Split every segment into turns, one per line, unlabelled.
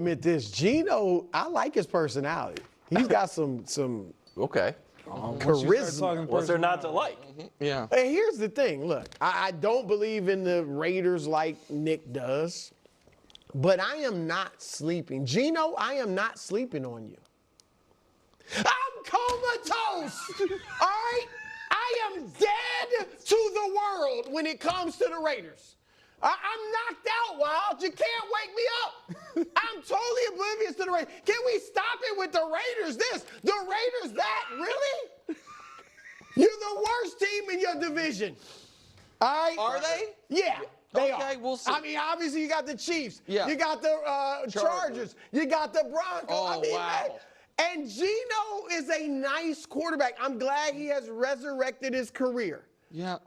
admit this, Geno, I like his personality. He's got some
okay.
Charisma.
What's there not to like?
Yeah.
And here's the thing. Look, I don't believe in the Raiders like Nick does, but I am not sleeping. Geno, I am not sleeping on you. I'm comatose. All right? I am dead to the world when it comes to the Raiders. I'm knocked out, Wild. You can't wake me up. I'm totally oblivious to the Raiders. Can we stop it with the Raiders this, the Raiders that? Really? You're the worst team in your division. All right?
Are they?
Yeah. They are.
Okay, we'll see.
I mean, obviously, you got the Chiefs.
Yeah.
You got the Chargers. You got the Broncos.
Oh,
I mean,
wow.
man, and Geno is a nice quarterback. I'm glad he has resurrected his career.
Yeah.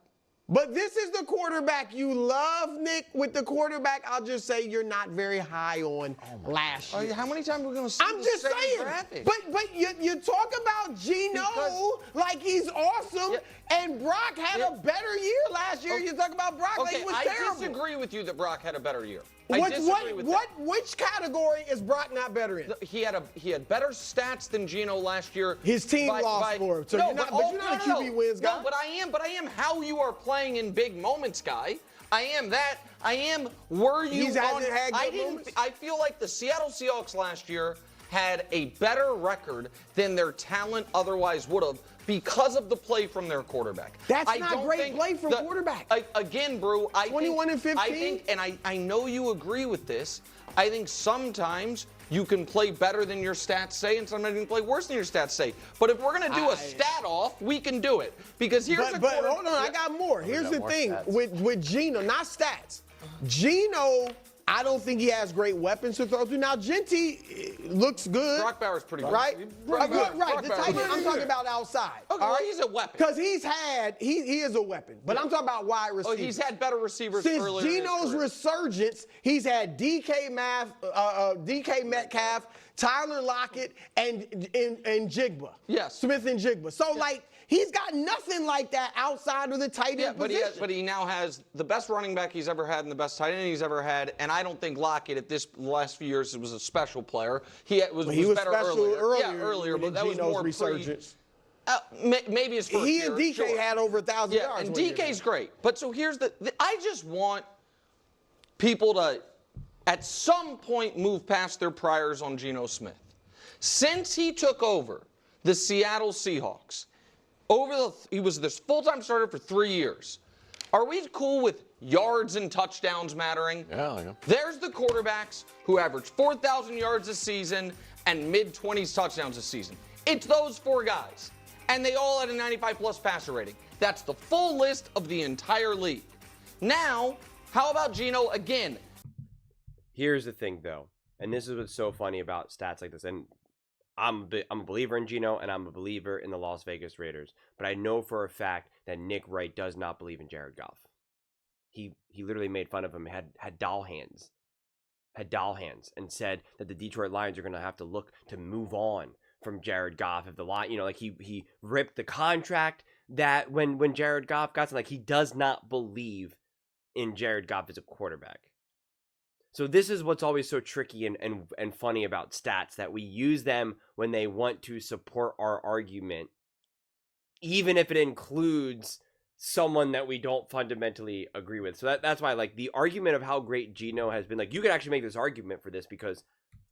But this is the quarterback you love, Nick. With the quarterback, I'll just say you're not very high on last year.
How many times are we going to see
I'm
the
just
same
saying.
graphic?
But you talk about Geno like he's awesome, and Brock had a better year last year. You talk about Brock like he was terrible.
I disagree with you that Brock had a better year.
Which category is Brock not better in?
He had better stats than Geno last year.
His team lost for him. So you're not a QB wins guy.
No, but I am how you are playing in big moments, guy. I am that. I am were you
hasn't had good moments?
I feel like the Seattle Seahawks last year had a better record than their talent otherwise would have because of the play from their quarterback.
That's not great play from quarterback.
Again, Brew, I
21 and 15.
I think, and I know you agree with this, I think sometimes you can play better than your stats say, and sometimes you can play worse than your stats say. But if we're going to do a stat off, we can do it. Because here's
but hold on, I got more. Here's the thing with Geno, not stats. Geno, I don't think he has great weapons to throw to. Now, Genty looks good.
Brock Bowers pretty good.
Right? Right.
Brock
The
Bowers
tight end, I'm talking about outside.
Okay, well, he's a weapon.
Because he is a weapon. But I'm talking about wide receivers.
Oh, he's had better receivers
Since
earlier in his
Geno's
career.
resurgence, he's had DK Metcalf, Tyler Lockett, and Jigba.
Yes.
Smith and Jigba. So, he's got nothing like that outside of the tight end position.
But he now has the best running back he's ever had and the best tight end he's ever had. And I don't think Lockett at this last few years was a special player. He was better
special
earlier. Yeah, earlier, but that was more
resurgence.
Maybe his first
He
year.
and DK had over 1,000 yards.
Yeah, and DK's great. But so here's I just want people to, at some point, move past their priors on Geno Smith. Since he took over the Seattle Seahawks, he was this full-time starter for 3 years. Are we cool with yards and touchdowns mattering?
Yeah.
There's the quarterbacks who average 4,000 yards a season and mid-20s touchdowns a season. It's those four guys. And they all had a 95-plus passer rating. That's the full list of the entire league. Now, how about Geno again?
Here's the thing, though, and this is what's so funny about stats like this, and I'm a believer in Geno, and I'm a believer in the Las Vegas Raiders, but I know for a fact that Nick Wright does not believe in Jared Goff. He literally made fun of him, had doll hands, and said that the Detroit Lions are going to have to look to move on from Jared Goff if the line, he ripped the contract that when Jared Goff got to, he does not believe in Jared Goff as a quarterback. So this is what's always so tricky and funny about stats, that we use them when they want to support our argument, even if it includes someone that we don't fundamentally agree with. So that's why, the argument of how great Geno has been, you could actually make this argument for this, because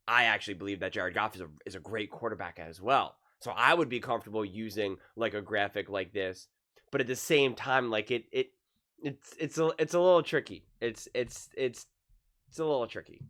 I actually believe that Jared Goff is a great quarterback as well. So I would be comfortable using a graphic like this, but at the same time, it's a little tricky. It's a little tricky.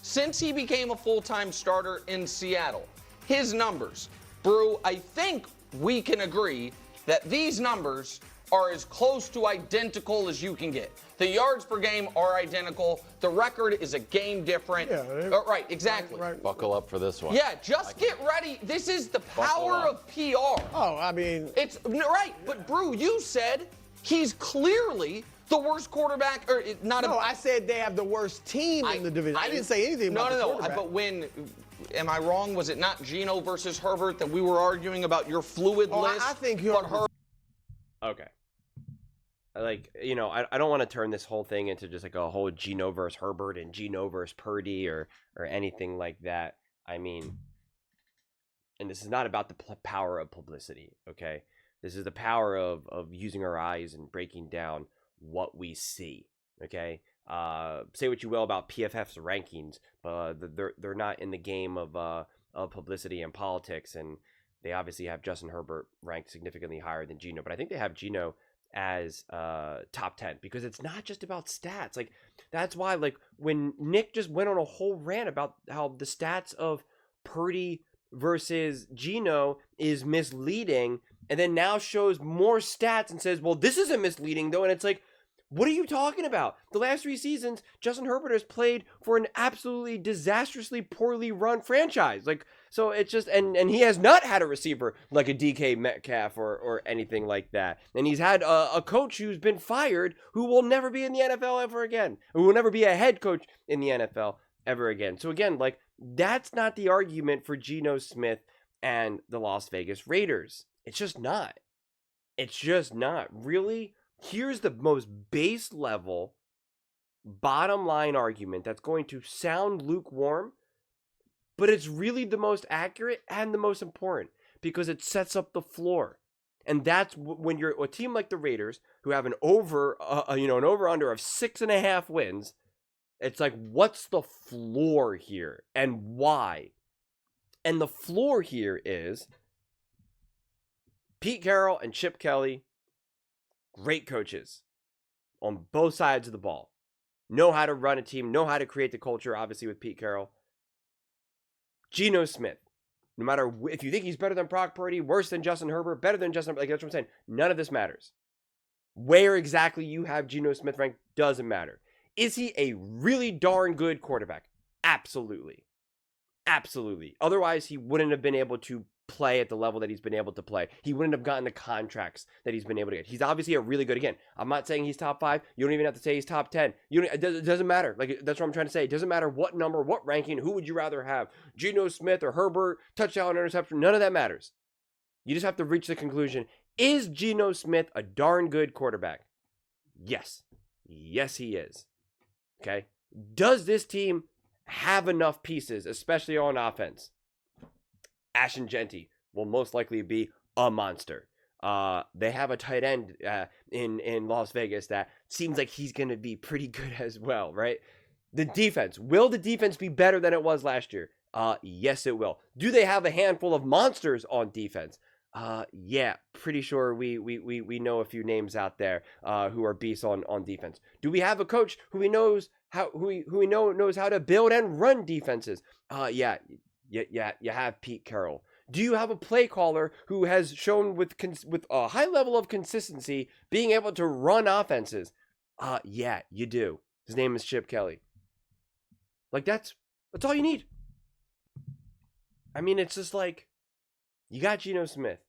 Since he became a full-time starter in Seattle, his numbers, Brew, I think we can agree that these numbers are as close to identical as you can get. The yards per game are identical. The record is a game different.
Yeah,
right, exactly.
Right.
Buckle up for this one.
Yeah, just get ready. This is the power of PR.
Oh, I mean.
It's right, but Brew, you said he's clearly the worst quarterback, or not.
No, I said they have the worst team in the division. I didn't say anything about the quarterback.
But am I wrong? Was it not Geno versus Herbert that we were arguing about your fluid list?
I think
Herbert.
Okay. like, I don't want to turn this whole thing into just like a whole Geno versus Herbert and Geno versus Purdy or anything like that. I mean, and this is not about the power of publicity, okay? This is the power of using our eyes and breaking down what we see, okay? Say what you will about PFF's rankings, but they're not in the game of publicity and politics, and they obviously have Justin Herbert ranked significantly higher than Geno, but I think they have Geno as top 10 because it's not just about stats. Like, that's why, like, when Nick just went on a whole rant about how the stats of Purdy versus Geno is misleading, and then now shows more stats and says, well, this isn't misleading though, and it's like, what are you talking about? The last 3 seasons, Justin Herbert has played for an absolutely disastrously poorly run franchise. Like, so it's just, and he has not had a receiver like a DK Metcalf or anything like that. And he's had a coach who's been fired who will never be in the NFL ever again, who will never be a head coach in the NFL ever again. So again, like, that's not the argument for Geno Smith and the Las Vegas Raiders. It's just not. It's just not. Really? Here's the most base level, bottom line argument that's going to sound lukewarm, but it's really the most accurate and the most important because it sets up the floor. And that's when you're a team like the Raiders, who have an over under of 6.5 wins. It's like, what's the floor here and why? And the floor here is Pete Carroll and Chip Kelly. Great coaches on both sides of the ball. Know how to run a team, know how to create the culture, obviously, with Pete Carroll. Geno Smith. No matter if you think he's better than Brock Purdy, worse than Justin Herbert, better than Justin, like, that's what I'm saying. None of this matters. Where exactly you have Geno Smith ranked doesn't matter. Is he a really darn good quarterback? Absolutely. Absolutely. Otherwise, he wouldn't have been able to play at the level that he's been able to play. He wouldn't have gotten the contracts that he's been able to get. He's obviously a really good, again, I'm not saying he's top 5. You don't even have to say he's top 10. It doesn't matter. Like, that's what I'm trying to say. It doesn't matter what number, what ranking, who would you rather have? Geno Smith or Herbert, touchdown, interception, none of that matters. You just have to reach the conclusion, is Geno Smith a darn good quarterback? Yes. Yes, he is. Okay? Does this team have enough pieces, especially on offense? Ashton Genty will most likely be a monster. They have a tight end in Las Vegas that seems like he's going to be pretty good as well, right? The defense. Will the defense be better than it was last year? Yes, it will. Do they have a handful of monsters on defense? Yeah, pretty sure we know a few names out there who are beasts on defense. Do we have a coach who knows how to build and run defenses? Yeah, you have Pete Carroll. Do you have a play caller who has shown with a high level of consistency being able to run offenses? Yeah, you do. His name is Chip Kelly. Like, that's all you need. I mean, it's just like, you got Geno Smith,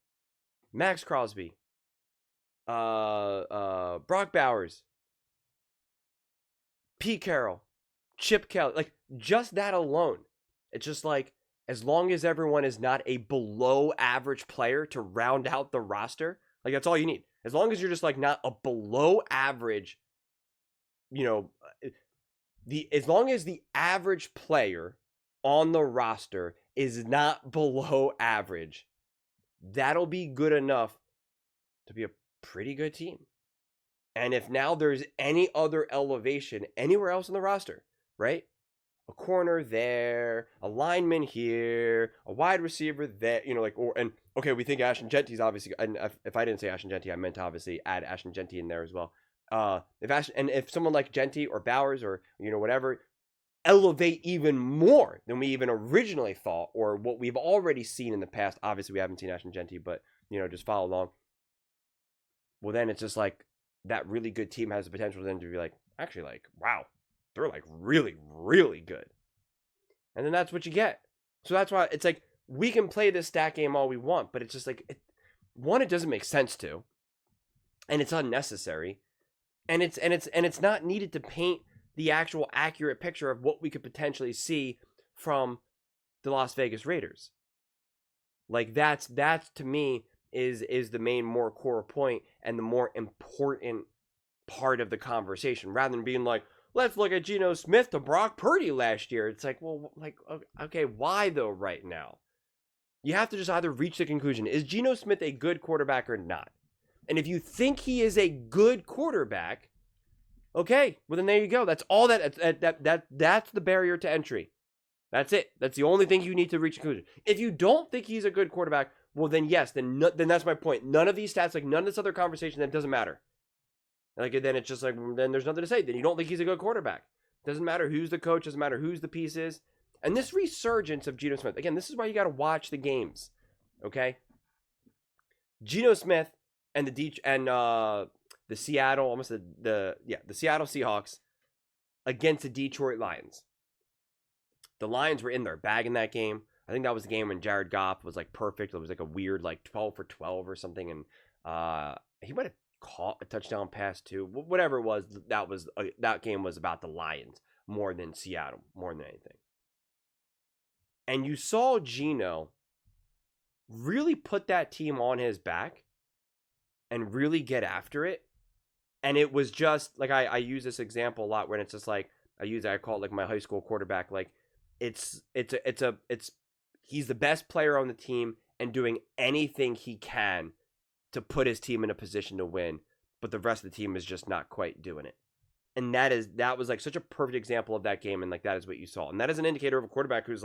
Max Crosby, Brock Bowers, Pete Carroll, Chip Kelly. Like, just that alone. It's just like, as long as everyone is not a below average player to round out the roster, like, that's all you need. As long as you're just like not a below average, as long as the average player on the roster is not below average, that'll be good enough to be a pretty good team. And if now there's any other elevation anywhere else on the roster, right? A corner there, a lineman here, a wide receiver there, we think Ashton Genty's obviously, and if I didn't say Ashton Genty, I meant to obviously add Ashton Genty in there as well. If someone like Genty or Bowers or, whatever, elevate even more than we even originally thought, or what we've already seen in the past. Obviously, we haven't seen Ashton Genty, but, just follow along. Well, then it's just like, that really good team has the potential then to be like, actually, like, wow, they're like really, really good. And then that's what you get. So that's why it's like, we can play this stat game all we want, but it's just like, it doesn't make sense to, and it's unnecessary, and it's not needed to paint the actual accurate picture of what we could potentially see from the Las Vegas Raiders. Like, that's to me is the main more core point and the more important part of the conversation rather than being like, let's look at Geno Smith to Brock Purdy last year. It's like, well, like, okay, why though right now? You have to just either reach the conclusion, is Geno Smith a good quarterback or not? And if you think he is a good quarterback, okay, well then there you go. That's all that's the barrier to entry. That's it. That's the only thing you need to reach a conclusion. If you don't think he's a good quarterback, well then yes, then that's my point. None of these stats, like none of this other conversation, that doesn't matter. Like then it's just like, then there's nothing to say. Then you don't think he's a good quarterback. Doesn't matter who's the coach, doesn't matter who's the pieces. And this resurgence of Geno Smith, again, this is why you got to watch the games, okay? Geno Smith and the Seattle, the Seattle Seahawks against the Detroit Lions. The Lions were in their bag in that game. I think that was the game when Jared Goff was like perfect. It was like a weird like 12 for 12 or something, and he might have caught a touchdown pass too. Whatever it was, that game was about the Lions more than Seattle, more than anything. And you saw Geno really put that team on his back and really get after it. And it was just like, I use this example a lot when it's just like, I call it like my high school quarterback. Like he's the best player on the team and doing anything he can to put his team in a position to win, but the rest of the team is just not quite doing it. And that was like such a perfect example of that game. And like, that is what you saw. And that is an indicator of a quarterback who's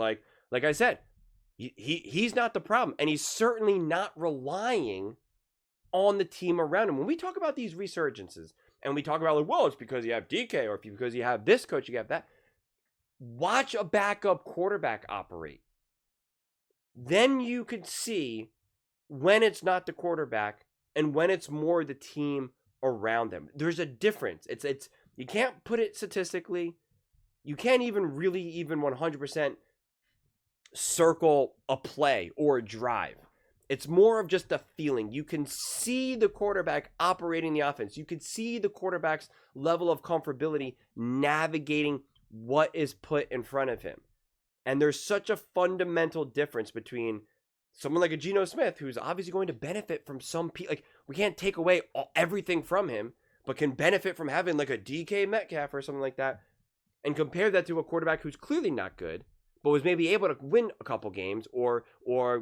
like I said, he's not the problem. And he's certainly not relying on the team around him. When we talk about these resurgences and we talk about like, well, it's because you have DK or because you have this coach, you have that. Watch a backup quarterback operate. Then you could see when it's not the quarterback and when it's more the team around them. There's a difference. It's you can't put it statistically. You can't even 100% circle a play or a drive. It's more of just a feeling. You can see the quarterback operating the offense. You can see the quarterback's level of comfortability navigating what is put in front of him. And there's such a fundamental difference between someone like a Geno Smith, who's obviously going to benefit from like, we can't take away everything from him, but can benefit from having like a DK Metcalf or something like that, and compare that to a quarterback who's clearly not good, but was maybe able to win a couple games or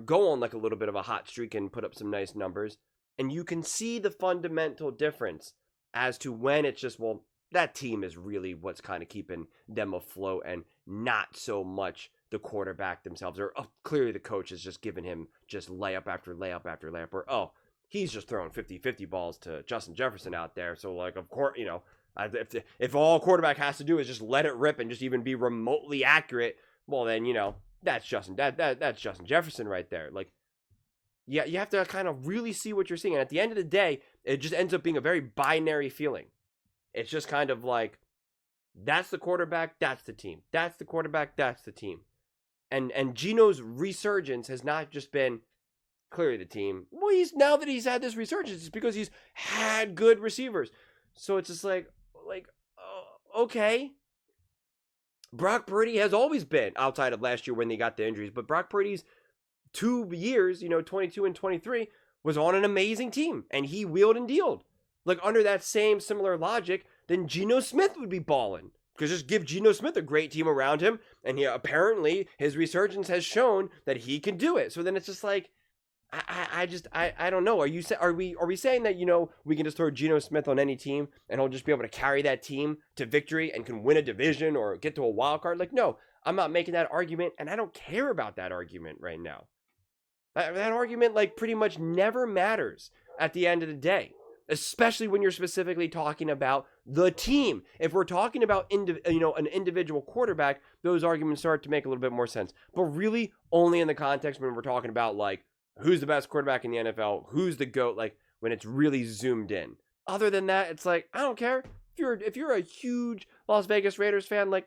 go on like a little bit of a hot streak and put up some nice numbers. And you can see the fundamental difference as to when it's just, well, that team is really what's kind of keeping them afloat and not so much the quarterback themselves. Or clearly the coach is just giving him just layup after layup after layup. Or, he's just throwing 50-50 balls to Justin Jefferson out there. So, like, of course, if all quarterback has to do is just let it rip and just even be remotely accurate, well, then, that's Justin Jefferson right there. Like, yeah, you have to kind of really see what you're seeing. And at the end of the day, it just ends up being a very binary feeling. It's just kind of like, that's the quarterback, that's the team. That's the quarterback, that's the team. And Geno's resurgence has not just been clearly the team. Well, now that he's had this resurgence, it's because he's had good receivers. So it's just like, okay. Brock Purdy has always been, outside of last year when they got the injuries, but Brock Purdy's 2 years, 22 and 23, was on an amazing team, and he wheeled and dealed. Like, under that same similar logic, then Geno Smith would be balling. Because just give Geno Smith a great team around him, and apparently his resurgence has shown that he can do it. So then it's just like, I don't know. Are we saying that, we can just throw Geno Smith on any team and he'll just be able to carry that team to victory and can win a division or get to a wild card? Like, no, I'm not making that argument, and I don't care about that argument right now. That argument, like, pretty much never matters at the end of the day, especially when you're specifically talking about the team. If we're talking about an individual quarterback, those arguments start to make a little bit more sense. But really, only in the context when we're talking about, like, who's the best quarterback in the NFL, who's the GOAT, like, when it's really zoomed in. Other than that, it's like, I don't care. If you're a huge Las Vegas Raiders fan, like,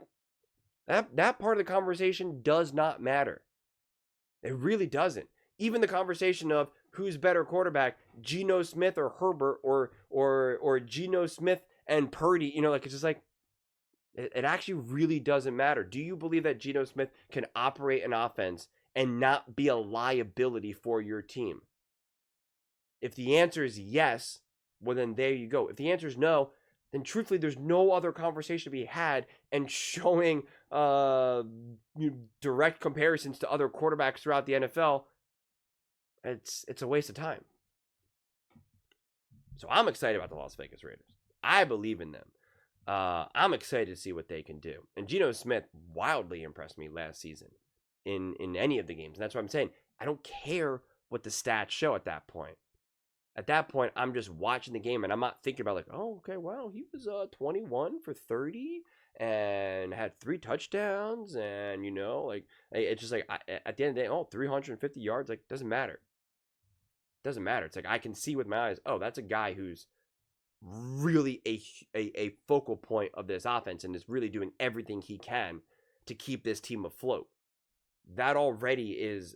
that part of the conversation does not matter. It really doesn't. Even the conversation of who's better quarterback, Geno Smith or Herbert, or Geno Smith and Purdy, it's just like, it actually really doesn't matter. Do you believe that Geno Smith can operate an offense and not be a liability for your team? If the answer is yes, well, then there you go. If the answer is no, then truthfully, there's no other conversation to be had. And showing direct comparisons to other quarterbacks throughout the NFL, it's a waste of time. So I'm excited about the Las Vegas Raiders. I believe in them. I'm excited to see what they can do. And Geno Smith wildly impressed me last season in any of the games. And that's what I'm saying. I don't care what the stats show at that point. At that point, I'm just watching the game, and I'm not thinking about like, oh, okay, well, he was 21 for 30 and had 3 touchdowns, and like it's just like at the end of the day, 350 yards, like doesn't matter. Doesn't matter. It's like I can see with my eyes, oh, that's a guy who's really a focal point of this offense and is really doing everything he can to keep this team afloat. That already is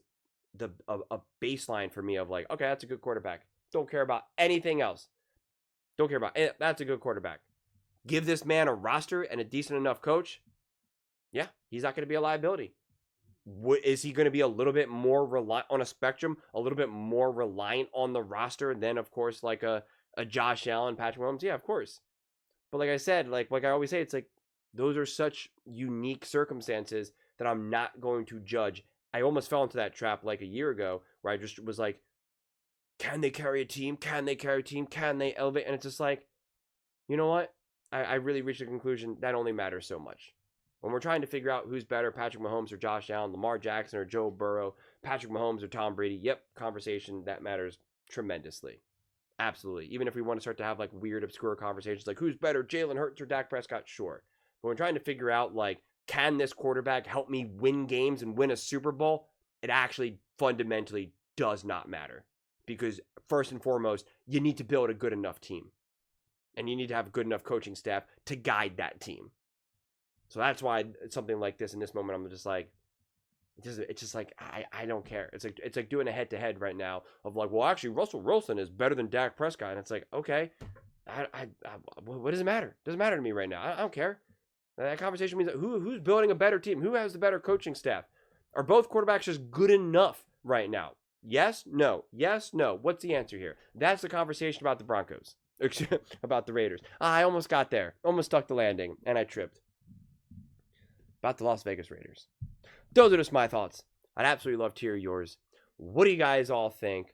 a baseline for me of like, okay, that's a good quarterback. Don't care about anything else. Don't care about it. That's a good quarterback. Give this man a roster and a decent enough coach. Yeah, he's not going to be a liability. Is he going to be a little bit more reliant on a spectrum, a little bit more reliant on the roster than, of course, like a Josh Allen, Patrick Mahomes? Yeah, of course. But like I said, like I always say, it's like those are such unique circumstances that I'm not going to judge. I almost fell into that trap like a year ago where I just was like, can they carry a team? Can they carry a team? Can they elevate? And it's just like, you know what? I really reached the conclusion that only matters so much. When we're trying to figure out who's better, Patrick Mahomes or Josh Allen, Lamar Jackson or Joe Burrow, Patrick Mahomes or Tom Brady, yep, conversation, that matters tremendously. Absolutely. Even if we want to start to have like weird, obscure conversations like who's better, Jalen Hurts or Dak Prescott, sure. But when we're trying to figure out like, can this quarterback help me win games and win a Super Bowl? It actually fundamentally does not matter. Because first and foremost, you need to build a good enough team. And you need to have a good enough coaching staff to guide that team. So that's why something like this in this moment, I'm just like, it's just like, I don't care. It's like doing a head-to-head right now of like, well, actually, Russell Wilson is better than Dak Prescott. And it's like, okay, what does it matter? It doesn't matter to me right now. I don't care. That conversation means who's building a better team? Who has the better coaching staff? Are both quarterbacks just good enough right now? Yes, no. Yes, no. What's the answer here? That's the conversation about the Broncos. About the Raiders. I almost got there. Almost stuck the landing, and I tripped. About the Las Vegas Raiders. Those are just my thoughts. I'd absolutely love to hear yours. What do you guys all think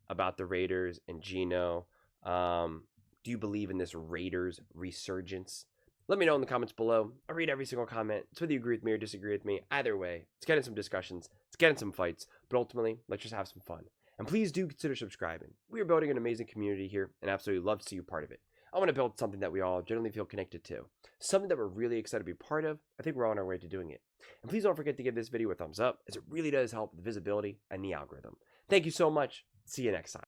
about the Raiders and Geno? Do you believe in this Raiders resurgence? Let me know in the comments below. I read every single comment. It's whether you agree with me or disagree with me. Either way, it's getting some discussions. It's getting some fights. But ultimately, let's just have some fun. And please do consider subscribing. We are building an amazing community here, and absolutely love to see you part of it. I want to build something that we all generally feel connected to. Something that we're really excited to be part of. I think we're on our way to doing it. And please don't forget to give this video a thumbs up, as it really does help the visibility and the algorithm. Thank you so much. See you next time.